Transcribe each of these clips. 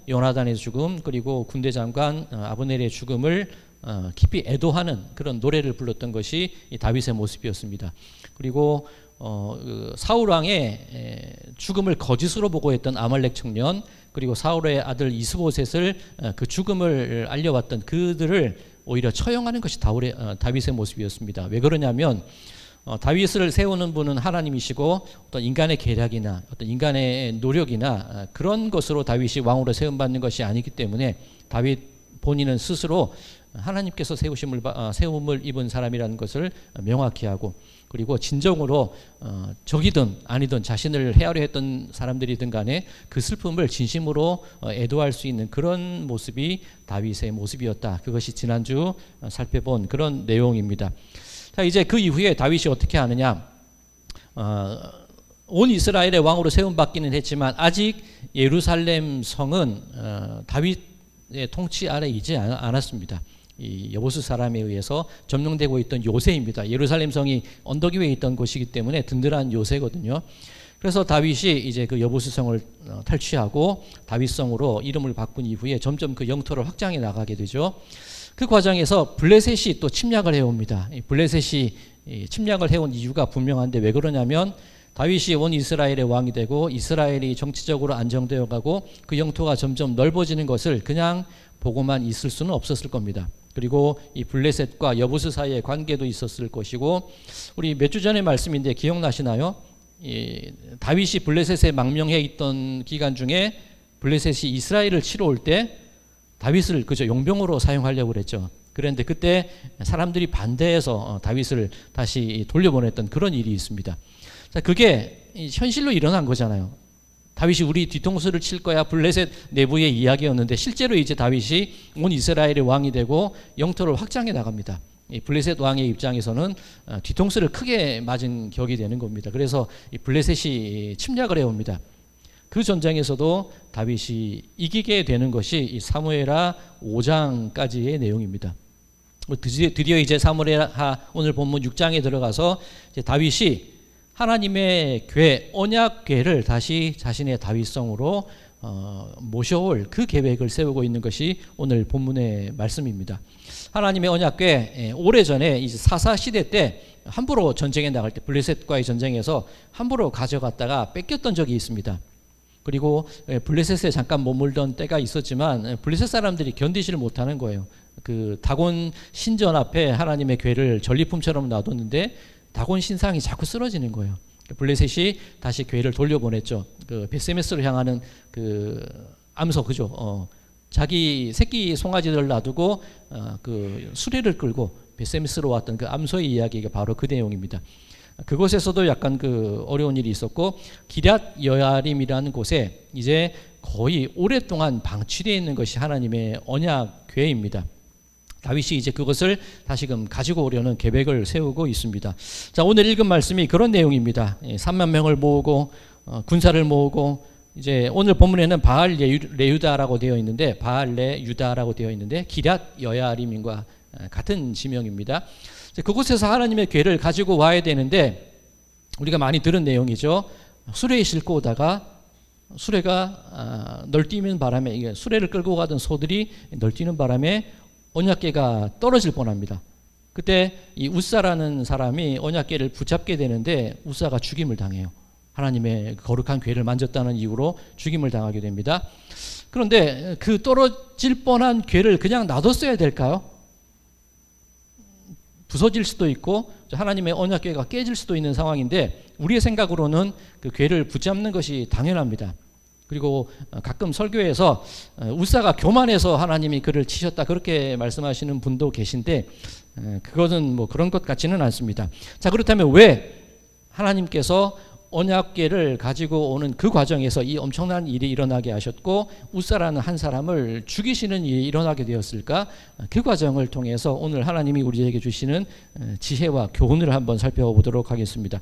요나단의 죽음, 그리고 군대 장관 아브넬의 죽음을 깊이 애도하는 그런 노래를 불렀던 것이 이 다윗의 모습이었습니다. 그리고 사울 왕의 죽음을 거짓으로 보고했던 아말렉 청년, 그리고 사울의 아들 이스보셋을 그 죽음을 알려왔던 그들을 오히려 처형하는 것이 다윗의 모습이었습니다. 왜 그러냐면 다윗을 세우는 분은 하나님이시고 어떤 인간의 계략이나 어떤 인간의 노력이나 그런 것으로 다윗이 왕으로 세움받는 것이 아니기 때문에 다윗 본인은 스스로 하나님께서 세움을 입은 사람이라는 것을 명확히 하고, 그리고 진정으로 적이든 아니든 자신을 헤아려 했던 사람들이든 간에 그 슬픔을 진심으로 애도할 수 있는 그런 모습이 다윗의 모습이었다. 그것이 지난주 살펴본 그런 내용입니다. 자, 이제 그 이후에 다윗이 어떻게 하느냐? 온 이스라엘의 왕으로 세움받기는 했지만 아직 예루살렘 성은 다윗의 통치 아래 있지 않았습니다. 이 여보스 사람에 의해서 점령되고 있던 요새입니다. 예루살렘 성이 언덕 위에 있던 곳이기 때문에 든든한 요새거든요. 그래서 다윗이 이제 그 여보스 성을 탈취하고 다윗성으로 이름을 바꾼 이후에 점점 그 영토를 확장해 나가게 되죠. 그 과정에서 블레셋이 또 침략을 해옵니다. 블레셋이 침략을 해온 이유가 분명한데 왜 그러냐면 다윗이 온 이스라엘의 왕이 되고 이스라엘이 정치적으로 안정되어 가고 그 영토가 점점 넓어지는 것을 그냥 보고만 있을 수는 없었을 겁니다. 그리고 이 블레셋과 여부스 사이의 관계도 있었을 것이고, 우리 몇 주 전의 말씀인데 기억나시나요? 다윗이 블레셋에 망명해 있던 기간 중에 블레셋이 이스라엘을 치러 올 때 다윗을 그저 용병으로 사용하려고 그랬죠. 그런데 그때 사람들이 반대해서 다윗을 다시 돌려보냈던 그런 일이 있습니다. 자, 그게 현실로 일어난 거잖아요. 다윗이 우리 뒤통수를 칠 거야, 블레셋 내부의 이야기였는데 실제로 이제 다윗이 온 이스라엘의 왕이 되고 영토를 확장해 나갑니다. 이 블레셋 왕의 입장에서는 뒤통수를 크게 맞은 격이 되는 겁니다. 그래서 이 블레셋이 침략을 해옵니다. 그 전쟁에서도 다윗이 이기게 되는 것이 이 사무엘하 5장까지의 내용입니다. 드디어 이제 사무엘하 오늘 본문 6장에 들어가서 이제 다윗이 하나님의 궤, 언약궤를 다시 자신의 다윗성으로 모셔올 그 계획을 세우고 있는 것이 오늘 본문의 말씀입니다. 하나님의 언약궤, 오래전에 이제 사사 시대 때 함부로 전쟁에 나갈 때 블레셋과의 전쟁에서 함부로 가져갔다가 뺏겼던 적이 있습니다. 그리고 블레셋에 잠깐 머물던 때가 있었지만 블레셋 사람들이 견디지를 못하는 거예요. 그 다곤 신전 앞에 하나님의 궤를 전리품처럼 놔뒀는데 다곤 신상이 자꾸 쓰러지는 거예요. 블레셋이 다시 궤를 돌려보냈죠. 그 베세메스로 향하는 그 암소, 그죠? 자기 새끼 송아지를 놔두고 그 수레를 끌고 베세메스로 왔던 그 암소의 이야기가 바로 그 내용입니다. 그곳에서도 약간 그 어려운 일이 있었고, 기럇 여야림이라는 곳에 이제 거의 오랫동안 방치되어 있는 것이 하나님의 언약궤입니다. 다윗이 이제 그것을 다시금 가지고 오려는 계획을 세우고 있습니다. 자, 오늘 읽은 말씀이 그런 내용입니다. 3만 명을 모으고 군사를 모으고, 이제 오늘 본문에는 바알 레유다라고 되어 있는데 바알 레유다라고 되어 있는데 기럇 여야림과 같은 지명입니다. 그곳에서 하나님의 궤를 가지고 와야 되는데 우리가 많이 들은 내용이죠. 수레에 싣고 오다가 수레가 널뛰는 바람에, 이게 수레를 끌고 가던 소들이 널뛰는 바람에 언약궤가 떨어질 뻔합니다. 그때 이 우사라는 사람이 언약궤를 붙잡게 되는데 우사가 죽임을 당해요. 하나님의 거룩한 궤를 만졌다는 이유로 죽임을 당하게 됩니다. 그런데 그 떨어질 뻔한 궤를 그냥 놔뒀어야 될까요? 부서질 수도 있고 하나님의 언약궤가 깨질 수도 있는 상황인데 우리의 생각으로는 그 궤를 붙잡는 것이 당연합니다. 그리고 가끔 설교에서 우사가 교만해서 하나님이 그를 치셨다 그렇게 말씀하시는 분도 계신데 그것은 뭐 그런 것 같지는 않습니다. 자, 그렇다면 왜 하나님께서 언약궤를 가지고 오는 그 과정에서 이 엄청난 일이 일어나게 하셨고 우사라는 한 사람을 죽이시는 일이 일어나게 되었을까? 그 과정을 통해서 오늘 하나님이 우리에게 주시는 지혜와 교훈을 한번 살펴보도록 하겠습니다.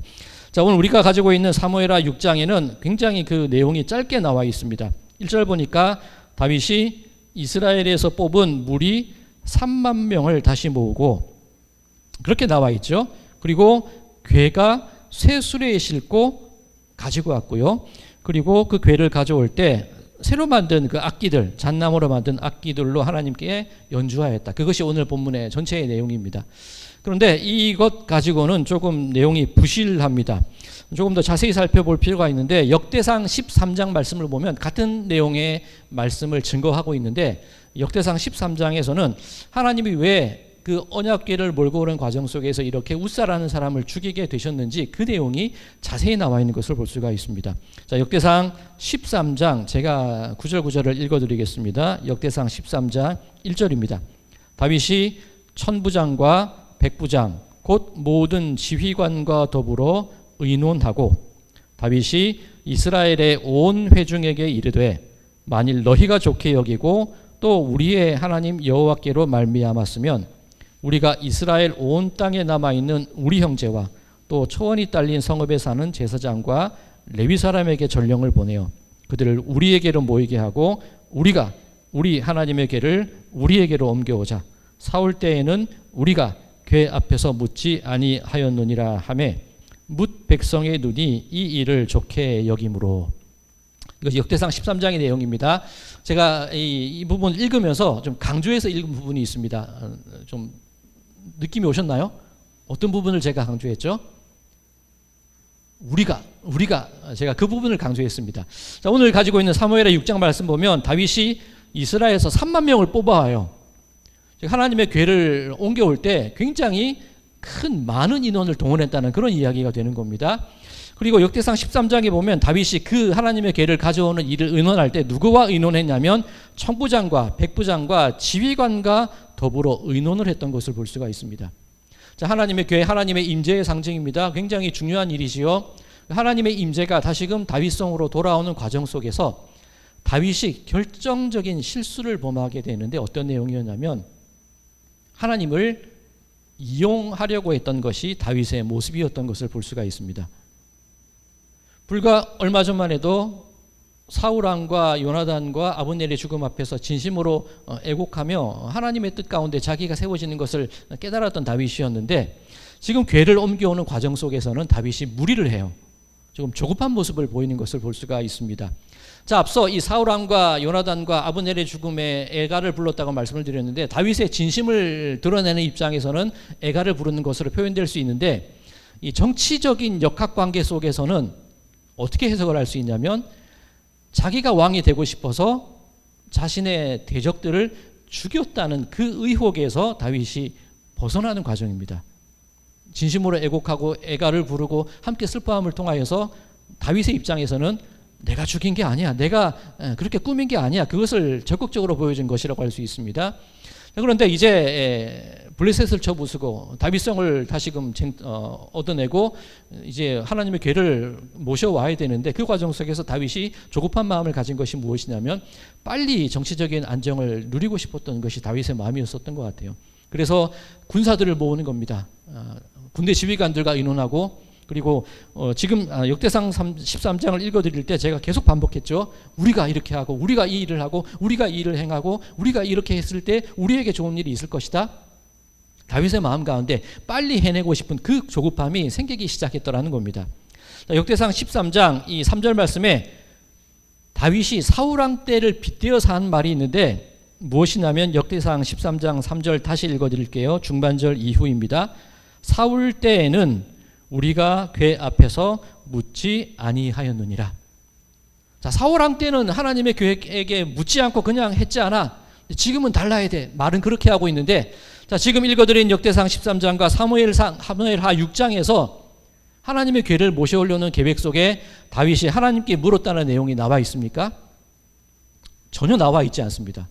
자, 오늘 우리가 가지고 있는 사무엘하 6장에는 굉장히 그 내용이 짧게 나와 있습니다. 1절 보니까 다윗이 이스라엘에서 뽑은 무리 3만 명을 다시 모으고 그렇게 나와 있죠. 그리고 궤가 쇠 수레에 싣고 가지고 왔고요. 그리고 그 궤를 가져올 때 새로 만든 그 악기들, 잣나무로 만든 악기들로 하나님께 연주하였다. 그것이 오늘 본문의 전체의 내용입니다. 그런데 이것 가지고는 조금 내용이 부실합니다. 조금 더 자세히 살펴볼 필요가 있는데 역대상 13장 말씀을 보면 같은 내용의 말씀을 증거하고 있는데 역대상 13장에서는 하나님이 왜 그 언약궤를 몰고 오는 과정 속에서 이렇게 웃사라는 사람을 죽이게 되셨는지 그 내용이 자세히 나와 있는 것을 볼 수가 있습니다. 자, 역대상 13장 제가 구절구절을 읽어드리겠습니다. 역대상 13장 1절입니다. 다윗이 천부장과 백부장 곧 모든 지휘관과 더불어 의논하고 다윗이 이스라엘의 온 회중에게 이르되 만일 너희가 좋게 여기고 또 우리의 하나님 여호와께로 말미암았으면 우리가 이스라엘 온 땅에 남아있는 우리 형제와 또 초원이 딸린 성읍에 사는 제사장과 레위 사람에게 전령을 보내어 그들을 우리에게로 모이게 하고 우리가 우리 하나님의 궤를 우리에게로 옮겨오자. 사울 때에는 우리가 궤 앞에서 묻지 아니하였느니라 하매 뭇 백성의 눈이 이 일을 좋게 여김으로. 이것이 역대상 13장의 내용입니다. 제가 이 부분을 읽으면서 좀 강조해서 읽은 부분이 있습니다. 좀 느낌이 오셨나요? 어떤 부분을 제가 강조했죠? 우리가 제가 그 부분을 강조했습니다. 자, 오늘 가지고 있는 사무엘의 6장 말씀 보면 다윗이 이스라엘에서 3만 명을 뽑아와요. 하나님의 궤를 옮겨올 때 굉장히 많은 인원을 동원했다는 그런 이야기가 되는 겁니다. 그리고 역대상 13장에 보면 다윗이 그 하나님의 궤를 가져오는 일을 의논할 때 누구와 의논했냐면 천부장과 백부장과 지휘관과 더불어 의논을 했던 것을 볼 수가 있습니다. 자, 하나님의 궤, 하나님의 임재의 상징입니다. 굉장히 중요한 일이지요. 하나님의 임재가 다시금 다윗성으로 돌아오는 과정 속에서 다윗이 결정적인 실수를 범하게 되는데 어떤 내용이었냐면 하나님을 이용하려고 했던 것이 다윗의 모습이었던 것을 볼 수가 있습니다. 불과 얼마 전만 해도 사울왕과 요나단과 아브넬의 죽음 앞에서 진심으로 애곡하며 하나님의 뜻 가운데 자기가 세워지는 것을 깨달았던 다윗이었는데 지금 궤를 옮겨오는 과정 속에서는 다윗이 무리를 해요. 조금 조급한 모습을 보이는 것을 볼 수가 있습니다. 자, 앞서 이 사울왕과 요나단과 아브넬의 죽음에 애가를 불렀다고 말씀을 드렸는데 다윗의 진심을 드러내는 입장에서는 애가를 부르는 것으로 표현될 수 있는데 이 정치적인 역학관계 속에서는 어떻게 해석을 할 수 있냐면 자기가 왕이 되고 싶어서 자신의 대적들을 죽였다는 그 의혹에서 다윗이 벗어나는 과정입니다. 진심으로 애곡하고 애가를 부르고 함께 슬퍼함을 통하여서 다윗의 입장에서는 내가 죽인 게 아니야, 내가 그렇게 꾸민 게 아니야, 그것을 적극적으로 보여준 것이라고 할 수 있습니다. 그런데 이제 블레셋을 쳐부수고 다윗성을 다시금 얻어내고 이제 하나님의 궤를 모셔와야 되는데 그 과정 속에서 다윗이 조급한 마음을 가진 것이 무엇이냐면 빨리 정치적인 안정을 누리고 싶었던 것이 다윗의 마음이었었던 것 같아요. 그래서 군사들을 모으는 겁니다. 군대 지휘관들과 의논하고 그리고 지금 역대상 13장을 읽어드릴 때 제가 계속 반복했죠. 우리가 이렇게 하고 우리가 이 일을 하고 우리가 이 일을 행하고 우리가 이렇게 했을 때 우리에게 좋은 일이 있을 것이다. 다윗의 마음 가운데 빨리 해내고 싶은 그 조급함이 생기기 시작했더라는 겁니다. 역대상 13장 이 3절 말씀에 다윗이 사울왕 때를 빗대어서 한 말이 있는데 무엇이냐면 역대상 13장 3절 다시 읽어드릴게요. 중반절 이후입니다. 사울 때에는 우리가 궤 앞에서 묻지 아니하였느니라. 자, 사울왕 때는 하나님의 궤에게 묻지 않고 그냥 했지 않아. 지금은 달라야 돼. 말은 그렇게 하고 있는데 자, 지금 읽어드린 역대상 13장과 사무엘하 6장에서 하나님의 궤를 모셔오려는 계획 속에 다윗이 하나님께 물었다는 내용이 나와 있습니까? 전혀 나와 있지 않습니다.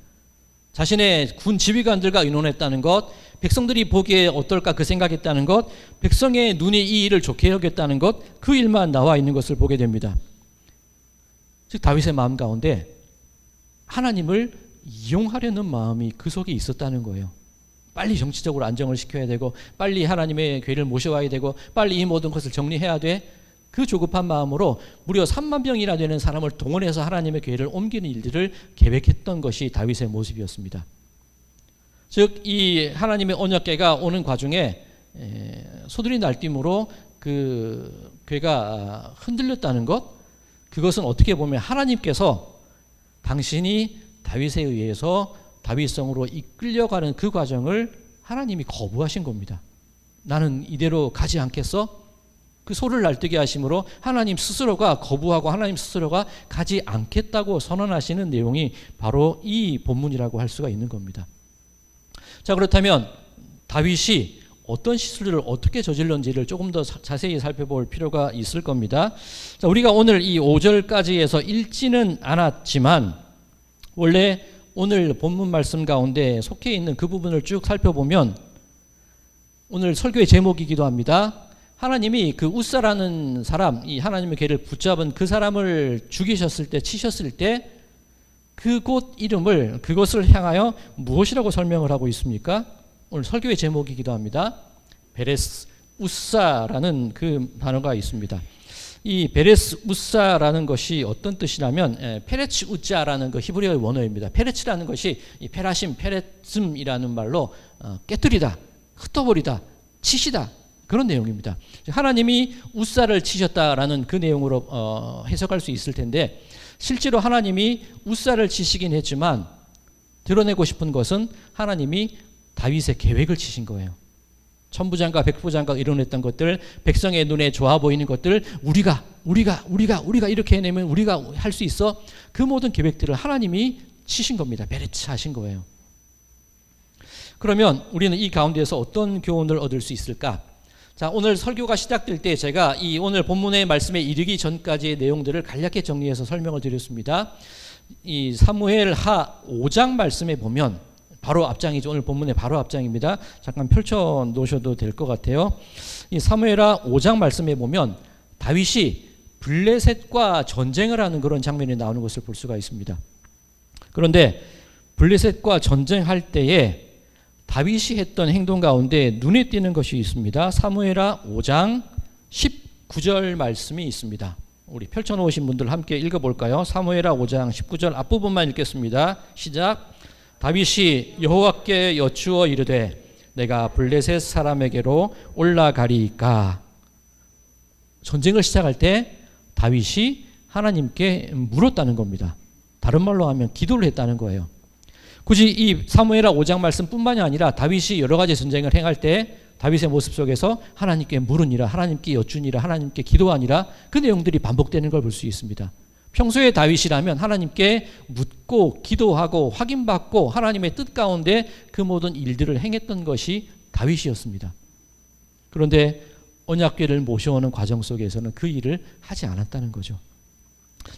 자신의 군 지휘관들과 의논했다는 것, 백성들이 보기에 어떨까 그 생각했다는 것, 백성의 눈이 이 일을 좋게 여겼다는 것, 그 일만 나와 있는 것을 보게 됩니다. 즉 다윗의 마음 가운데 하나님을 이용하려는 마음이 그 속에 있었다는 거예요. 빨리 정치적으로 안정을 시켜야 되고 빨리 하나님의 궤를 모셔와야 되고 빨리 이 모든 것을 정리해야 돼. 그 조급한 마음으로 무려 3만 명이나 되는 사람을 동원해서 하나님의 궤를 옮기는 일들을 계획했던 것이 다윗의 모습이었습니다. 즉 이 하나님의 언약궤가 오는 과정에 소들이 날뛰므로 그 궤가 흔들렸다는 것, 그것은 어떻게 보면 하나님께서 당신이 다윗에 의해서 다윗성으로 이끌려가는 그 과정을 하나님이 거부하신 겁니다. 나는 이대로 가지 않겠어? 그 소를 날뛰게 하심으로 하나님 스스로가 거부하고 하나님 스스로가 가지 않겠다고 선언하시는 내용이 바로 이 본문이라고 할 수가 있는 겁니다. 자, 그렇다면 다윗이 어떤 실수를 어떻게 저질렀는지를 조금 더 자세히 살펴볼 필요가 있을 겁니다. 자, 우리가 오늘 이 5절까지 해서 읽지는 않았지만 원래 오늘 본문 말씀 가운데 속해 있는 그 부분을 쭉 살펴보면 오늘 설교의 제목이기도 합니다. 하나님이 그 웃사라는 사람, 이 하나님의 괴를 붙잡은 그 사람을 죽이셨을 때, 치셨을 때 그곳 이름을, 그것을 향하여 무엇이라고 설명을 하고 있습니까? 오늘 설교의 제목이기도 합니다. 베레스 웃사라는 그 단어가 있습니다. 이 베레스 웃사라는 것이 어떤 뜻이냐면 페레츠 우자라는 그 히브리어의 원어입니다. 페레츠라는 것이 이 페라심, 페레즘이라는 말로 깨뜨리다, 흩어버리다, 치시다, 그런 내용입니다. 하나님이 웃사를 치셨다라는 그 내용으로 해석할 수 있을 텐데 실제로 하나님이 웃사를 치시긴 했지만 드러내고 싶은 것은 하나님이 다윗의 계획을 치신 거예요. 천부장과 백부장과 이뤄냈던 것들, 백성의 눈에 좋아 보이는 것들, 우리가 이렇게 해내면 우리가 할 수 있어. 그 모든 계획들을 하나님이 치신 겁니다. 베레츠 하신 거예요. 그러면 우리는 이 가운데에서 어떤 교훈을 얻을 수 있을까? 자, 오늘 설교가 시작될 때 제가 이 오늘 본문의 말씀에 이르기 전까지의 내용들을 간략히 정리해서 설명을 드렸습니다. 이 사무엘하 5장 말씀에 보면 바로 앞장이죠. 오늘 본문의 바로 앞장입니다. 잠깐 펼쳐 놓으셔도 될 것 같아요. 이 사무엘하 5장 말씀에 보면 다윗이 블레셋과 전쟁을 하는 그런 장면이 나오는 것을 볼 수가 있습니다. 그런데 블레셋과 전쟁할 때에 다윗이 했던 행동 가운데 눈에 띄는 것이 있습니다. 사무엘하 5장 19절 말씀이 있습니다. 우리 펼쳐놓으신 분들 함께 읽어볼까요? 사무엘하 5장 19절 앞부분만 읽겠습니다. 시작. 다윗이 여호와께 여쭈어 이르되 내가 블레셋 사람에게로 올라가리이까. 전쟁을 시작할 때 다윗이 하나님께 물었다는 겁니다. 다른 말로 하면 기도를 했다는 거예요. 굳이 이 사무엘하 5장 말씀뿐만이 아니라 다윗이 여러 가지 전쟁을 행할 때 다윗의 모습 속에서 하나님께 물으니라, 하나님께 여쭈니라, 하나님께 기도하니라, 그 내용들이 반복되는 걸 볼 수 있습니다. 평소에 다윗이라면 하나님께 묻고 기도하고 확인받고 하나님의 뜻 가운데 그 모든 일들을 행했던 것이 다윗이었습니다. 그런데 언약궤를 모셔오는 과정 속에서는 그 일을 하지 않았다는 거죠.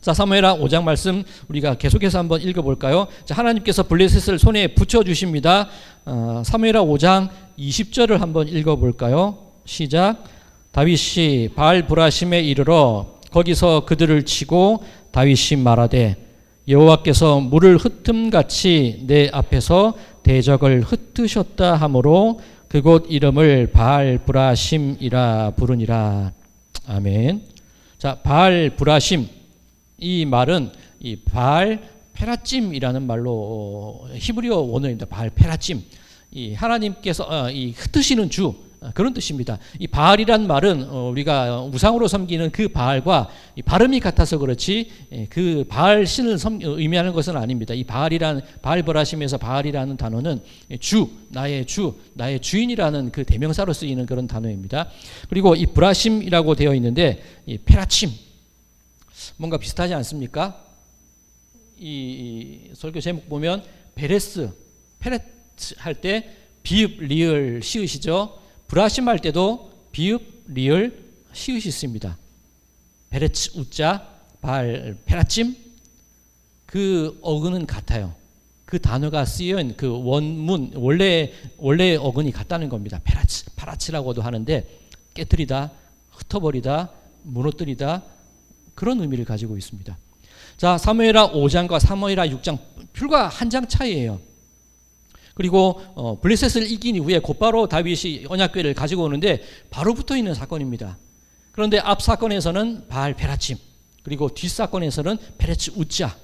자, 사무엘하 5장 말씀 우리가 계속해서 한번 읽어볼까요? 자, 하나님께서 블레셋을 손에 붙여주십니다. 사무엘하 5장 20절을 한번 읽어볼까요? 시작. 다윗이 바알 브라심에 이르러 거기서 그들을 치고 다윗이 말하되 여호와께서 물을 흩음같이 내 앞에서 대적을 흩으셨다 하므로 그곳 이름을 바알 브라심이라 부르니라. 아멘. 자, 바알 브라심, 이 말은 이 바알 페라찜이라는 말로 히브리어 원어입니다. 바알 페라찜. 이 하나님께서 이 흩으시는 주, 그런 뜻입니다. 이 바알이란 말은 우리가 우상으로 섬기는 그 바알과 이 발음이 같아서 그렇지 그 바알 신을 의미하는 것은 아닙니다. 이 바알이란 바알 브라심에서 바알이라는 단어는 주, 나의 주인이라는 그 대명사로 쓰이는 그런 단어입니다. 그리고 이 브라심이라고 되어 있는데 이 페라침, 뭔가 비슷하지 않습니까? 이 설교 제목 보면 베레스, 페레츠 할 때 비읍, 리을, 시읒이죠. 브라심 할 때도 비읍, 리을, 시읒이 있습니다. 베레츠 우자, 발, 페라찜, 그 어근은 같아요. 그 단어가 쓰인 그 원문, 원래 어근이 같다는 겁니다. 페라츠, 파라치라고도 하는데 깨뜨리다, 흩어버리다, 무너뜨리다, 그런 의미를 가지고 있습니다. 자, 사무엘하 5장과 사무엘하 6장 불과 한 장 차이예요. 그리고 블레셋을 이긴 이후에 곧바로 다윗이 언약궤를 가지고 오는데 바로 붙어 있는 사건입니다. 그런데 앞 사건에서는 바알 페라침, 그리고 뒷 사건에서는 페레츠 우자,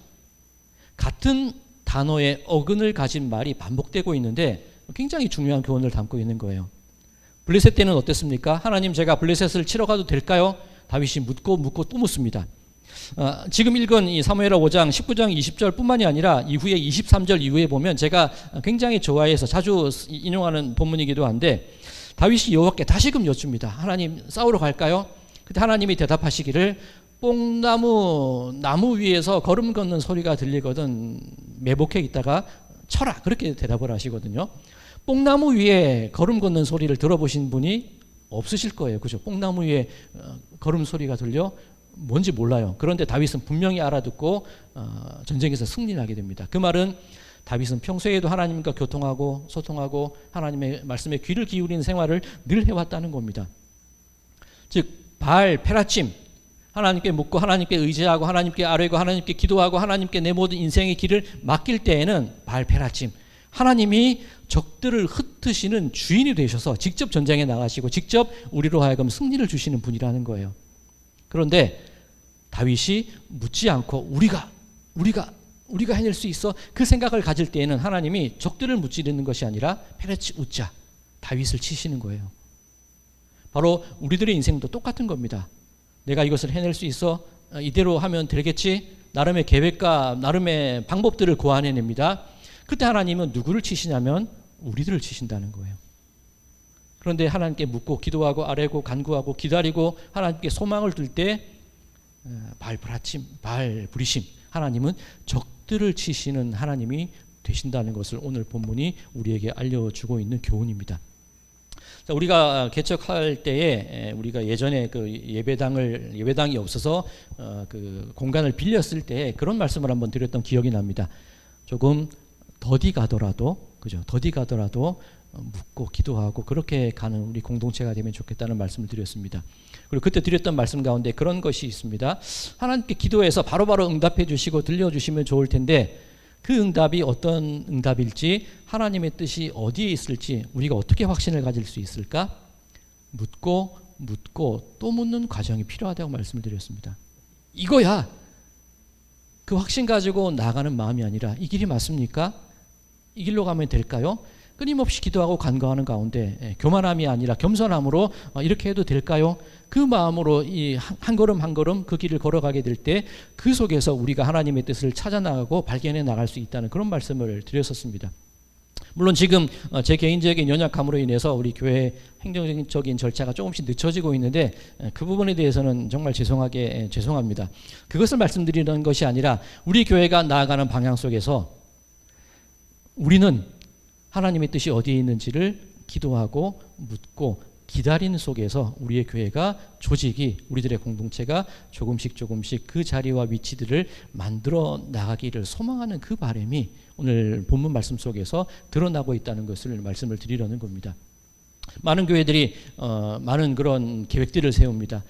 같은 단어의 어근을 가진 말이 반복되고 있는데 굉장히 중요한 교훈을 담고 있는 거예요. 블레셋 때는 어땠습니까? 하나님, 제가 블레셋을 치러 가도 될까요? 다윗이 묻고 또 묻습니다. 지금 읽은 이 사무엘하 5장 19장 20절뿐만이 아니라 이후에 23절 이후에 보면 제가 굉장히 좋아해서 자주 인용하는 본문이기도 한데 다윗이 여호와께 다시금 여쭙니다. 하나님 싸우러 갈까요? 그때 하나님이 대답하시기를 나무 위에서 걸음 걷는 소리가 들리거든 매복해 있다가 쳐라 그렇게 대답을 하시거든요. 뽕나무 위에 걸음 걷는 소리를 들어보신 분이 없으실 거예요. 그죠? 뽕나무 위에 걸음 소리가 들려 뭔지 몰라요. 그런데 다윗은 분명히 알아듣고 전쟁에서 승리하게 됩니다. 그 말은 다윗은 평소에도 하나님과 교통하고 소통하고 하나님의 말씀에 귀를 기울이는 생활을 늘 해왔다는 겁니다. 즉 바알 페라침 하나님께 묻고 하나님께 의지하고 하나님께 아뢰고 하나님께 기도하고 하나님께 내 모든 인생의 길을 맡길 때에는 바알 페라침 하나님이 적들을 흩으시는 주인이 되셔서 직접 전쟁에 나가시고 직접 우리로 하여금 승리를 주시는 분이라는 거예요. 그런데 다윗이 묻지 않고 우리가 해낼 수 있어 그 생각을 가질 때에는 하나님이 적들을 무찌르는 것이 아니라 페레치 웃자 다윗을 치시는 거예요. 바로 우리들의 인생도 똑같은 겁니다. 내가 이것을 해낼 수 있어 이대로 하면 되겠지 나름의 계획과 나름의 방법들을 고안해냅니다. 그때 하나님은 누구를 치시냐면 우리들을 치신다는 거예요. 그런데 하나님께 묻고 기도하고 아뢰고 간구하고 기다리고 하나님께 소망을 둘 때 바알 브리심 하나님은 적들을 치시는 하나님이 되신다는 것을 오늘 본문이 우리에게 알려주고 있는 교훈입니다. 자, 우리가 개척할 때에 우리가 예전에 그 예배당이 없어서 그 공간을 빌렸을 때 그런 말씀을 한번 드렸던 기억이 납니다. 조금 더디 가더라도 묻고 기도하고 그렇게 가는 우리 공동체가 되면 좋겠다는 말씀을 드렸습니다. 그리고 그때 드렸던 말씀 가운데 그런 것이 있습니다. 하나님께 기도해서 바로바로 응답해 주시고 들려주시면 좋을 텐데 그 응답이 어떤 응답일지 하나님의 뜻이 어디에 있을지 우리가 어떻게 확신을 가질 수 있을까? 묻고 또 묻는 과정이 필요하다고 말씀을 드렸습니다. 이거야. 그 확신 가지고 나가는 마음이 아니라 이 길이 맞습니까? 이 길로 가면 될까요? 끊임없이 기도하고 간구하는 가운데 교만함이 아니라 겸손함으로 이렇게 해도 될까요? 그 마음으로 이 한 걸음 한 걸음 그 길을 걸어가게 될 때 그 속에서 우리가 하나님의 뜻을 찾아나가고 발견해 나갈 수 있다는 그런 말씀을 드렸었습니다. 물론 지금 제 개인적인 연약함으로 인해서 우리 교회 행정적인 절차가 조금씩 늦춰지고 있는데 그 부분에 대해서는 정말 죄송합니다. 그것을 말씀드리는 것이 아니라 우리 교회가 나아가는 방향 속에서 우리는 하나님의 뜻이 어디에 있는지를 기도하고 묻고 기다리는 속에서 우리의 교회가 조직이 우리들의 공동체가 조금씩 그 자리와 위치들을 만들어 나가기를 소망하는 그 바람이 오늘 본문 말씀 속에서 드러나고 있다는 것을 말씀을 드리려는 겁니다. 많은 교회들이 많은 그런 계획들을 세웁니다.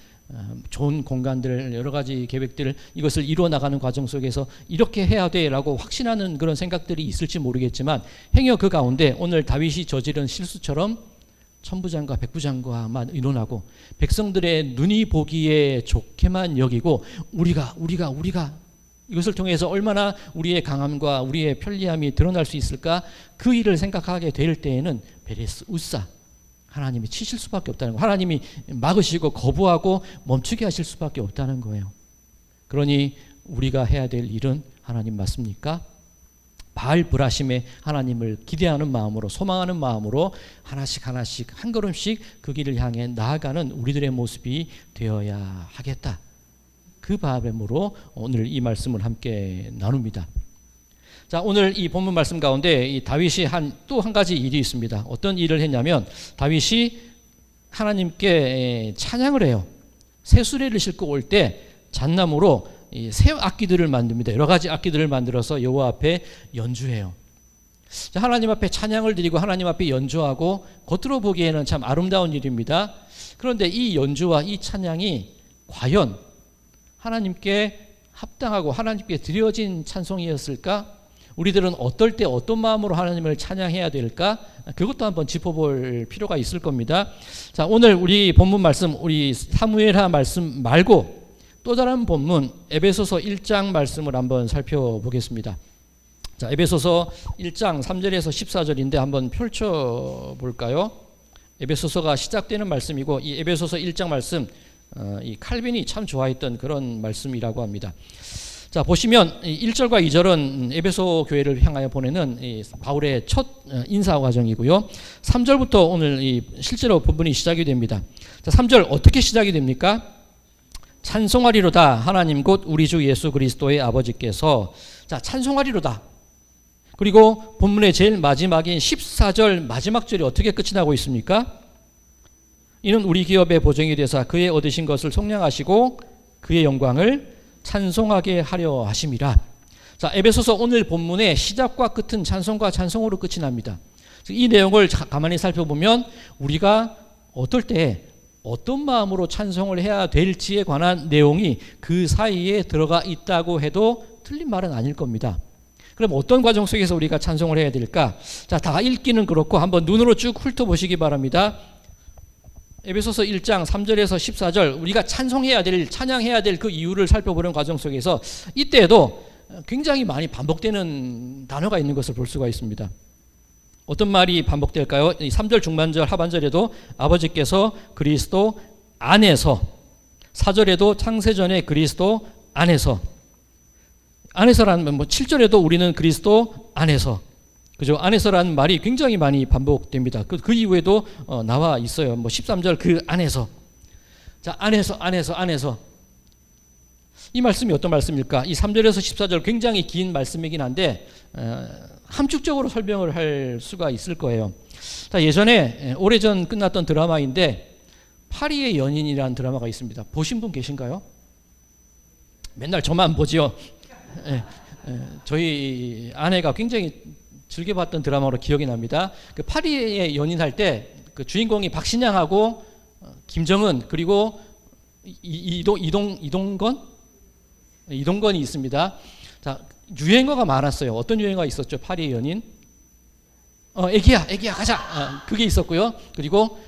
좋은 공간들 여러 가지 계획들을 이것을 이루어 나가는 과정 속에서 이렇게 해야 돼라고 확신하는 그런 생각들이 있을지 모르겠지만 행여 그 가운데 오늘 다윗이 저지른 실수처럼 천부장과 백부장과만 의논하고 백성들의 눈이 보기에 좋게만 여기고 우리가 이것을 통해서 얼마나 우리의 강함과 우리의 편리함이 드러날 수 있을까 그 일을 생각하게 될 때에는 베레스 우사 하나님이 치실 수밖에 없다는 거예요. 하나님이 막으시고 거부하고 멈추게 하실 수밖에 없다는 거예요. 그러니 우리가 해야 될 일은 하나님 맞습니까? 바알 브라심의 하나님을 기대하는 마음으로 소망하는 마음으로 하나씩 한 걸음씩 그 길을 향해 나아가는 우리들의 모습이 되어야 하겠다. 그 바람으로 오늘 이 말씀을 함께 나눕니다. 자, 오늘 이 본문 말씀 가운데 이 다윗이 또 한 가지 일이 있습니다. 어떤 일을 했냐면 다윗이 하나님께 찬양을 해요. 새 수레를 싣고 올 때 잣나무로 새 악기들을 만듭니다. 여러 가지 악기들을 만들어서 여호와 앞에 연주해요. 자, 하나님 앞에 찬양을 드리고 하나님 앞에 연주하고 겉으로 보기에는 참 아름다운 일입니다. 그런데 이 연주와 이 찬양이 과연 하나님께 합당하고 하나님께 드려진 찬송이었을까? 우리들은 어떨 때 어떤 마음으로 하나님을 찬양해야 될까? 그것도 한번 짚어볼 필요가 있을 겁니다. 자, 오늘 우리 본문 말씀, 우리 사무엘하 말씀 말고 또 다른 본문 에베소서 1장 말씀을 한번 살펴보겠습니다. 자, 에베소서 1장 3절에서 14절인데 한번 펼쳐볼까요? 에베소서가 시작되는 말씀이고 이 에베소서 1장 말씀 이 칼빈이 참 좋아했던 그런 말씀이라고 합니다. 자, 보시면 1절과 2절은 에베소 교회를 향하여 보내는 바울의 첫 인사 과정이고요. 3절부터 오늘 실제로 본문이 시작이 됩니다. 자, 3절 어떻게 시작이 됩니까? 찬송하리로다 하나님 곧 우리 주 예수 그리스도의 아버지께서. 자, 찬송하리로다. 그리고 본문의 제일 마지막인 14절 마지막 절이 어떻게 끝이 나고 있습니까? 이는 우리 기업의 보정이 되사 그의 얻으신 것을 속량하시고 그의 영광을 찬송하게 하려 하심이라. 자, 에베소서 오늘 본문의 시작과 끝은 찬송과 찬송으로 끝이 납니다. 이 내용을 가만히 살펴보면 우리가 어떨 때 어떤 마음으로 찬송을 해야 될지에 관한 내용이 그 사이에 들어가 있다고 해도 틀린 말은 아닐 겁니다. 그럼 어떤 과정 속에서 우리가 찬송을 해야 될까? 자, 다 읽기는 그렇고 한번 눈으로 쭉 훑어보시기 바랍니다. 에베소서 1장 3절에서 14절 우리가 찬송해야 될, 찬양해야 될 그 이유를 살펴보는 과정 속에서 이때에도 굉장히 많이 반복되는 단어가 있는 것을 볼 수가 있습니다. 어떤 말이 반복될까요? 3절 중반절 하반절에도 아버지께서 그리스도 안에서, 4절에도 창세전에 그리스도 안에서라는 7절에도 우리는 그리스도 안에서, 그죠? 안에서라는 말이 굉장히 많이 반복됩니다. 그 이후에도 나와 있어요. 13절 그 안에서. 자, 안에서. 이 말씀이 어떤 말씀일까? 이 3절에서 14절 굉장히 긴 말씀이긴 한데 함축적으로 설명을 할 수가 있을 거예요. 자, 예전에 오래전 끝났던 드라마인데 파리의 연인이라는 드라마가 있습니다. 보신 분 계신가요? 맨날 저만 보지요. 저희 아내가 굉장히 즐겨봤던 드라마로 기억이 납니다. 그 파리의 연인 할 때 그 주인공이 박신양하고 김정은 그리고 이동건이 있습니다. 자, 유행어가 많았어요. 어떤 유행어가 있었죠? 파리의 연인. 애기야 가자. 그게 있었고요. 그리고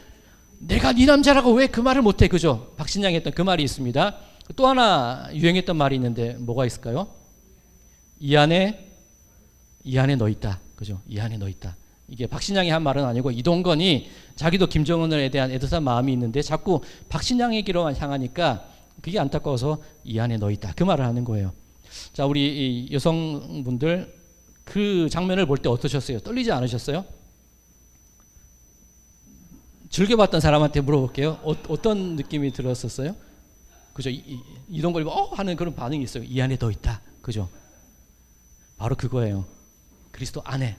내가 네 남자라고 왜 그 말을 못해? 그죠? 박신양이 했던 그 말이 있습니다. 또 하나 유행했던 말이 있는데 뭐가 있을까요? 이 안에 너 있다. 그죠? 이 안에 너 있다. 이게 박신양이 한 말은 아니고 이동건이 자기도 김정은에 대한 애틋한 마음이 있는데 자꾸 박신양에게로만 향하니까 그게 안타까워서 이 안에 너 있다. 그 말을 하는 거예요. 자, 우리 여성분들 그 장면을 볼 때 어떠셨어요? 떨리지 않으셨어요? 즐겨봤던 사람한테 물어볼게요. 어떤 느낌이 들었었어요? 그죠? 이동건이 하는 그런 반응이 있어요. 이 안에 너 있다. 그죠? 바로 그거예요. 그리스도 안에.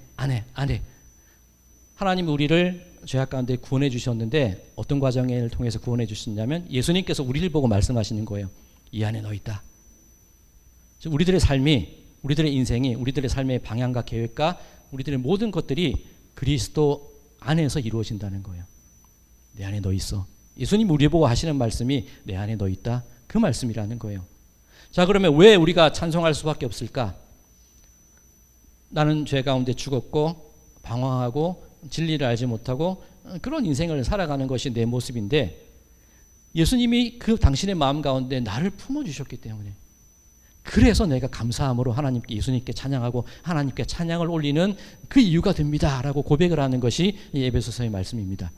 하나님 우리를 죄악 가운데 구원해 주셨는데 어떤 과정을 통해서 구원해 주셨냐면 예수님께서 우리를 보고 말씀하시는 거예요. 이 안에 너 있다. 우리들의 삶이, 우리들의 인생이, 우리들의 삶의 방향과 계획과 우리들의 모든 것들이 그리스도 안에서 이루어진다는 거예요. 내 안에 너 있어. 예수님 우리 보고 하시는 말씀이 내 안에 너 있다. 그 말씀이라는 거예요. 자, 그러면 왜 우리가 찬송할 수밖에 없을까? 나는 죄 가운데 죽었고 방황하고 진리를 알지 못하고 그런 인생을 살아가는 것이 내 모습인데 예수님이 그 당신의 마음 가운데 나를 품어주셨기 때문에 그래서 내가 감사함으로 하나님께 예수님께 찬양하고 하나님께 찬양을 올리는 그 이유가 됩니다 라고 고백을 하는 것이 이 에베소서의 말씀입니다.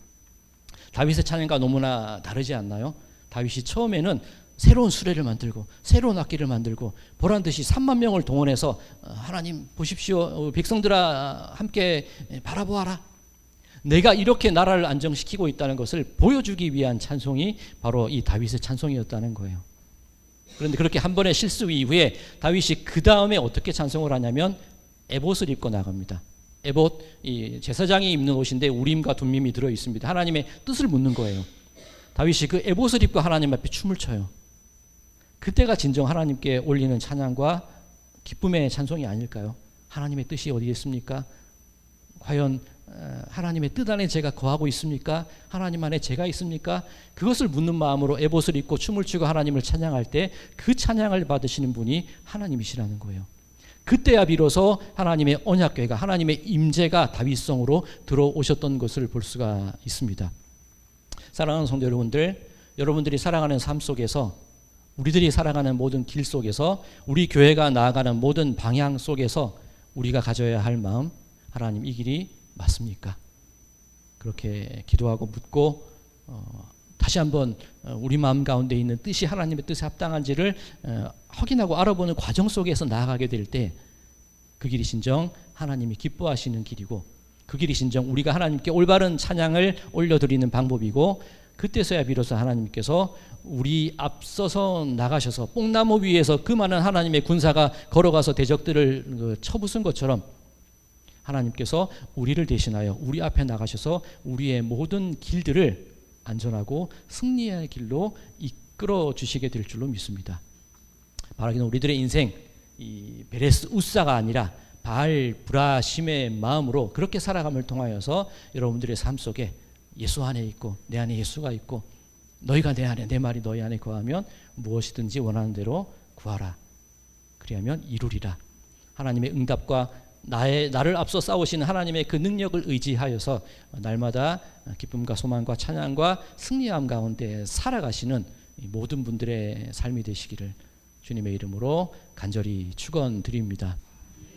다윗의 찬양과 너무나 다르지 않나요? 다윗이 처음에는 새로운 수레를 만들고 새로운 악기를 만들고 보란듯이 3만 명을 동원해서 하나님 보십시오. 백성들아 함께 바라보아라. 내가 이렇게 나라를 안정시키고 있다는 것을 보여주기 위한 찬송이 바로 이 다윗의 찬송이었다는 거예요. 그런데 그렇게 한 번의 실수 이후에 다윗이 그 다음에 어떻게 찬송을 하냐면 에봇을 입고 나갑니다. 에봇, 이 제사장이 입는 옷인데 우림과 둠밈이 들어 있습니다. 하나님의 뜻을 묻는 거예요. 다윗이 그 에봇을 입고 하나님 앞에 춤을 춰요. 그때가 진정 하나님께 올리는 찬양과 기쁨의 찬송이 아닐까요? 하나님의 뜻이 어디에 있습니까? 과연 하나님의 뜻 안에 제가 거하고 있습니까? 하나님 안에 제가 있습니까? 그것을 묻는 마음으로 에봇을 입고 춤을 추고 하나님을 찬양할 때 그 찬양을 받으시는 분이 하나님이시라는 거예요. 그때야 비로소 하나님의 언약궤가 하나님의 임재가 다윗성으로 들어오셨던 것을 볼 수가 있습니다. 사랑하는 성도 여러분들, 여러분들이 살아가는 삶 속에서 우리들이 살아가는 모든 길 속에서 우리 교회가 나아가는 모든 방향 속에서 우리가 가져야 할 마음, 하나님 이 길이 맞습니까? 그렇게 기도하고 묻고 다시 한번 우리 마음 가운데 있는 뜻이 하나님의 뜻에 합당한지를 확인하고 알아보는 과정 속에서 나아가게 될 때 그 길이 진정 하나님이 기뻐하시는 길이고, 그 길이 진정 우리가 하나님께 올바른 찬양을 올려드리는 방법이고, 그때서야 비로소 하나님께서 우리 앞서서 나가셔서 뽕나무 위에서 그 많은 하나님의 군사가 걸어가서 대적들을 쳐부순 것처럼 하나님께서 우리를 대신하여 우리 앞에 나가셔서 우리의 모든 길들을 안전하고 승리의 길로 이끌어 주시게 될 줄로 믿습니다. 바라기는 우리들의 인생 이 베레스 우사가 아니라 바알 브라심의 마음으로 그렇게 살아감을 통하여서 여러분들의 삶 속에 예수 안에 있고 내 안에 예수가 있고 너희가 내 안에 내 말이 너희 안에 거하면 무엇이든지 원하는 대로 구하라. 그리하면 이루리라. 하나님의 응답과 나를 앞서 싸우시는 하나님의 그 능력을 의지하여서 날마다 기쁨과 소망과 찬양과 승리함 가운데 살아가시는 모든 분들의 삶이 되시기를 주님의 이름으로 간절히 축원드립니다.